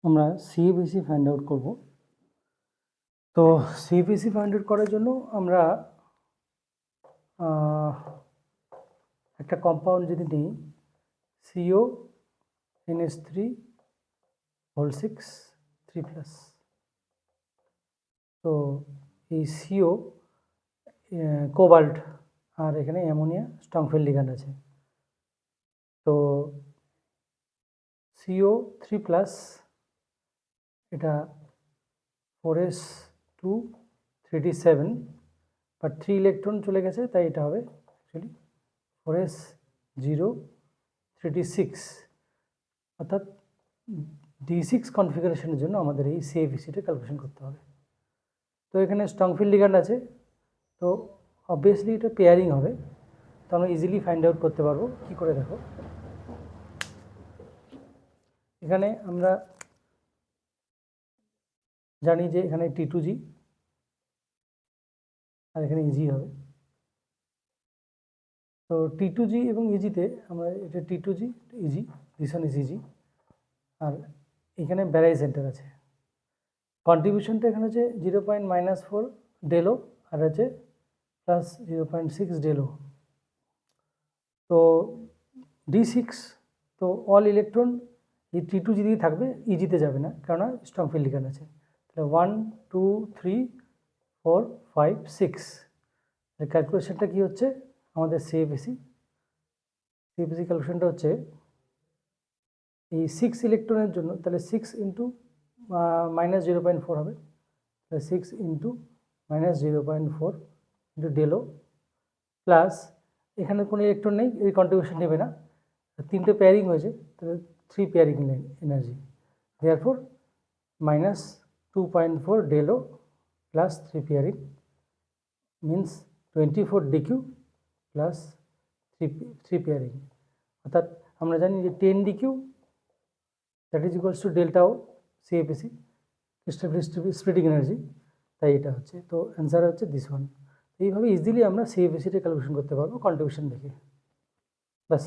আমরা CFAC find out করব। তো সিএফএসি ফাইন্ড আউট করার জন্য আমরা একটা কম্পাউন্ড যদি নিই CO NH3 হোল 6 3+, তো এই CO কোবাল্ট আর এখানে অ্যামোনিয়া স্ট্রংফিল্ড লিগ্যান্ড আছে। তো CO3+, এটা 4s2 3d7, বাট 3 ইলেকট্রন চলে গেছে, তাই এটা হবে অ্যাকচুয়ালি 4s0 3d6, অর্থাৎ D6 কনফিগারেশনের জন্য আমাদের এই সিএফএসিটা ক্যালকুলেশন করতে হবে। তো এখানে স্ট্রংফিল্ড লিগ্যান্ড আছে, তো অবভিয়াসলি এটা পেয়ারিং হবে, তো আমরা ইজিলি ফাইন্ড আউট করতে পারবো। কি করে দেখো, এখানে আমরা জানি যে এখানে T2G আর এখানে EG হবে। তো T2G এবং EG-তে আমরা এটা T2G EG, this one is EG, আর এখানে ব্যারাই সেন্টার আছে। কন্ট্রিবিউশনটা এখানে হচ্ছে 0.-4 ডেলো আর আছে প্লাস 0.6 ডেলো। তো D6, তো অল ইলেকট্রন এই T2G দিয়ে থাকবে, EG-তে যাবে না, কেননা স্ট্রংফিল্ড লিগ্যান্ড আছে। তাহলে 1 2 3 4 5 6, ক্যালকুলেশনটা কি হচ্ছে আমাদের সিএফএসি ক্যালকুলেশনটা হচ্ছে এই 6 ইলেকট্রনের জন্য, তাহলে 6 ইন্টু -0.4 হবে, তাহলে 6 ইন্টু -0.4 ইন্টু ডেলো, প্লাস এখানে কোনো ইলেকট্রন নেই, এই কন্ট্রিবিউশন নেবে না, তিনটে পেয়ারিং হয়েছে, তাহলে 3 পেয়ারিং এনার্জি, দেয়ারফর -2.4 ডেলো plus 3 pairing means 24 DQ plus 3 pairing, অর্থাৎ আমরা জানি যে 10 DQ that is equals to delta ও সিএফএসি স্প্লিটিং এনার্জি, তাই এটা হচ্ছে। তো অ্যান্সার হচ্ছে দিস ওয়ান। এইভাবে ইজিলি আমরা সিএফএসিটা ক্যালকুলেশন করতে পারবো কন্ট্রিবিউশন দেখে, বাস।